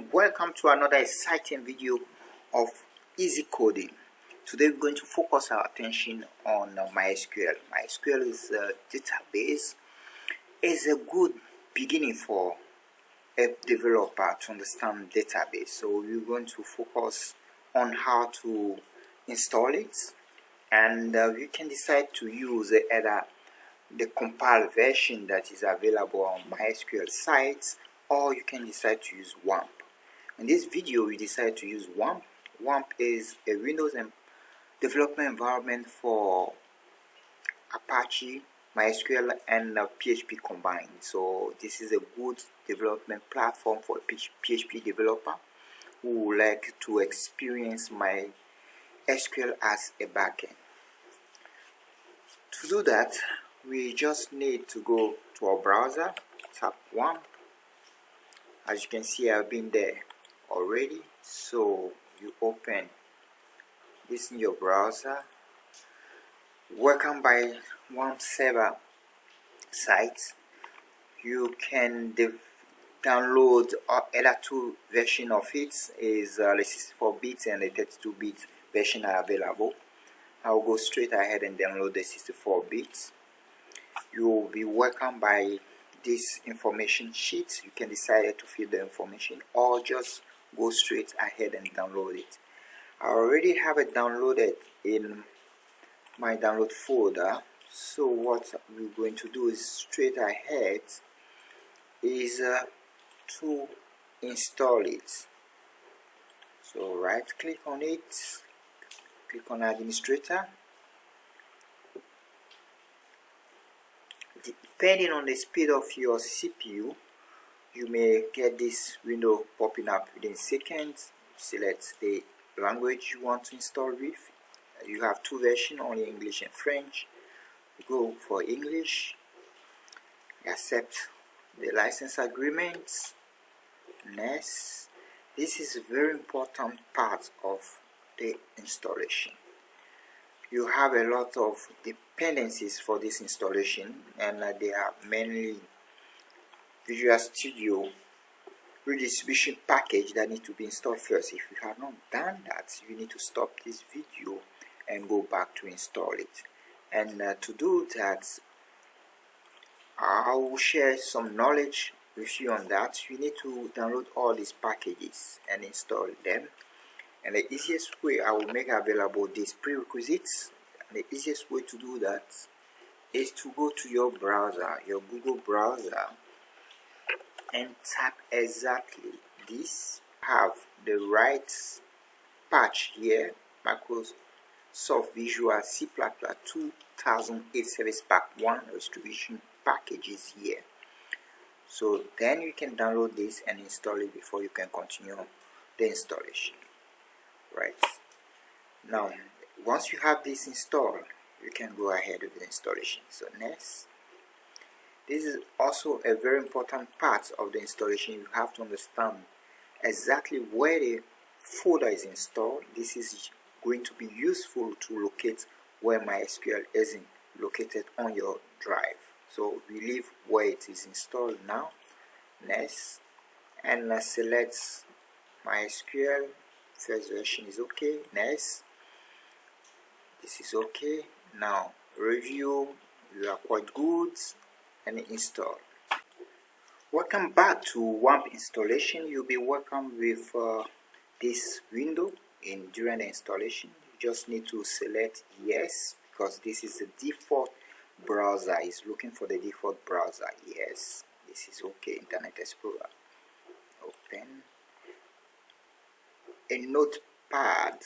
and welcome to another exciting video of easy coding. Today we're going to focus our attention on MySQL. MySQL is a database. It's a good beginning for a developer to understand database. So we're going to focus on how to install it, and you can decide to use either the compiled version that is available on MySQL sites, or you can decide to use WAMP. In this video we decide to use WAMP. WAMP is a Windows development environment for Apache, MySQL and PHP combined. So this is a good development platform for a PHP developer who would like to experience MySQL as a backend. To do that, we just need to go to our browser, tap WAMP. As you can see, I've been there already. So you open this in your browser. Welcome by WAMP server site. You can download either two versions of it. Is the 64-bit and the 32-bit version are available. I'll go straight ahead and download the 64-bit. You will be welcomed by this information sheet. You can decide to fill the information or just go straight ahead and download it. I already have it downloaded in my download folder. So what we're going to do is straight ahead is to install it. So right click on it, click on administrator. Depending on the speed of your CPU, you may get this window popping up within seconds. Select the language you want to install with. You have two versions, only English and French. Go for English. Accept the license agreements. Next. This is a very important part of the installation. You have a lot of dependencies for this installation, and they are mainly Visual Studio redistribution package that need to be installed first. If you have not done that, you need to stop this video and go back to install it. And to do that, I will share some knowledge with you on that. You need to download all these packages and install them. And the easiest way I will make available these prerequisites, and the easiest way to do that is to go to your browser, your Google browser, and tap exactly this. Have the right patch here, Microsoft Visual C++ 2008 Service Pack 1 distribution packages here. So then you can download this and install it before you can continue the installation. Right now, once you have this installed, you can go ahead with the installation. So next, this is also a very important part of the installation. You have to understand exactly where the folder is installed. This is going to be useful to locate where MySQL is located on your drive. So we leave where it is installed now. Next, and select MySQL. First version is okay. Next, this is okay. Now review, you are quite good, and install. Welcome back to WAMP installation. You'll be welcome with this window during the installation. You just need to select yes, because this is the default browser. It's looking for the default browser. Yes, this is okay. Internet Explorer. Open a notepad.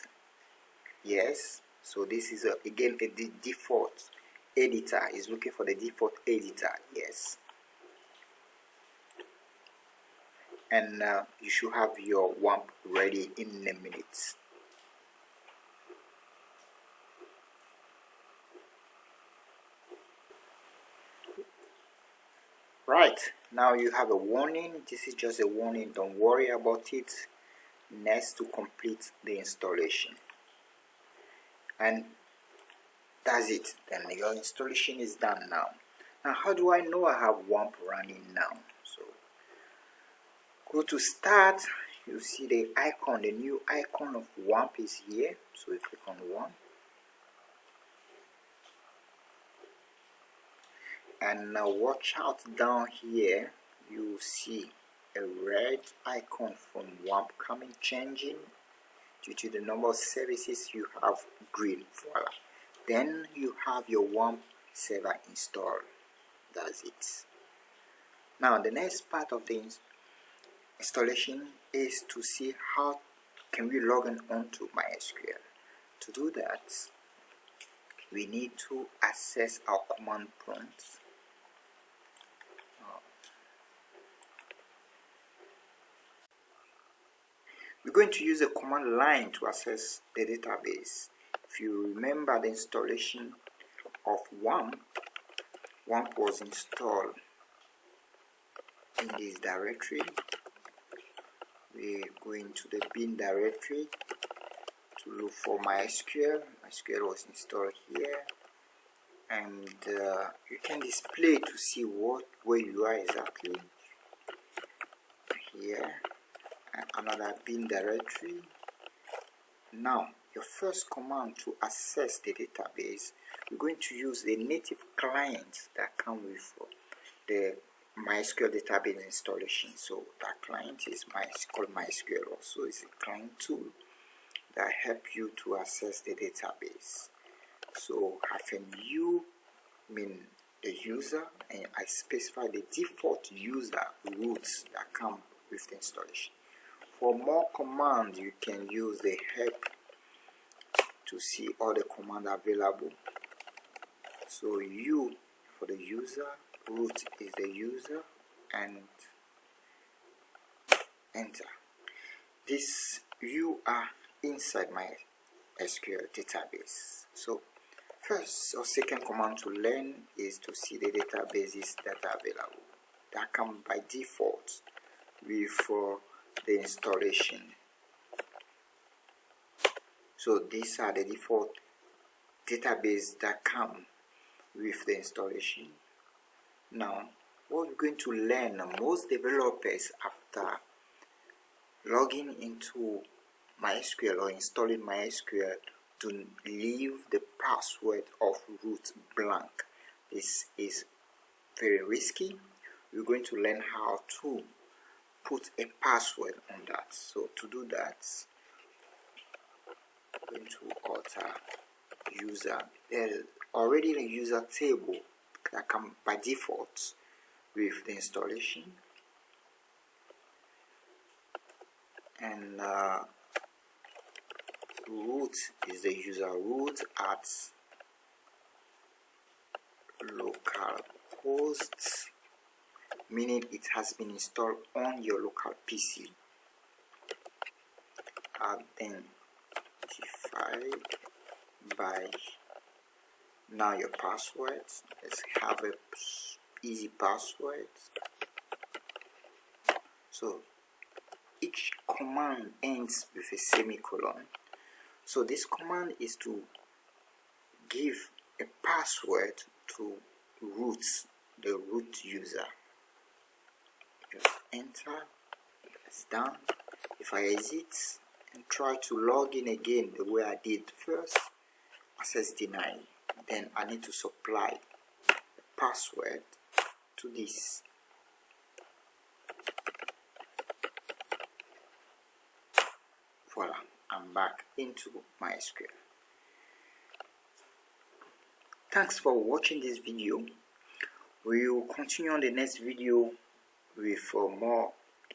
Yes, so this is again the default editor. Is looking for the default editor. Yes, and you should have your WAMP ready in a minute. Right, now you have a warning. This is just a warning, don't worry about it. Next, to complete the installation, and that's it. Then your installation is done now. Now how do I know I have WAMP running now? So go to start you see the icon, the new icon of WAMP is here. So we click on WAMP, and now watch out down here, you see a red icon from WAMP changing due to the number of services you have. Green, voila. Then you have your WAMP server installed. That's it. Now the next part of the installation is to see how can we log in onto MySQL. To do that, we need to access our command prompt. We're going to use a command line to access the database. If you remember the installation of WAMP, WAMP was installed in this directory. We go into the bin directory to look for MySQL. MySQL was installed here, and you can display to see where you are exactly. Here, another bin directory. Now, your first command to access the database, we're going to use the native client that comes with the MySQL database installation. So that client is called MySQL. Also, it's a client tool that helps you to access the database. So having you mean the user, and I specify the default user routes that come with the installation. For more commands, you can use the help to see all the commands available. So U for the user, root is the user, and enter. This you are inside my SQL database. So first or second command to learn is to see the databases that are available. That come by default before the installation. So these are the default database that come with the installation. Now, what we're going to learn, most developers after logging into MySQL or installing MySQL to leave the password of root blank. This is very risky. We're going to learn how to put a password on that. So to do that, I'm going to alter user. There's already a user table that comes by default with the installation, and root is the user root at localhost, meaning it has been installed on your local PC. Then defined by now your password. Let's have a easy password. So each command ends with a semicolon. So this command is to give a password to root, the root user. Just enter. It's done. If I exit and try to log in again the way I did first, access denied. Then I need to supply a password to this. Voila, I'm back into MySQL. Thanks for watching this video. We will continue on the next video with more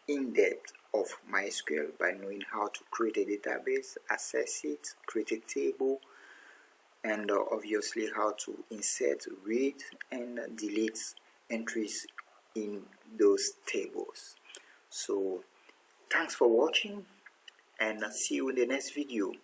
in-depth of MySQL by knowing how to create a database, access it, create a table, and obviously how to insert, read, and delete entries in those tables. So thanks for watching, and see you in the next video.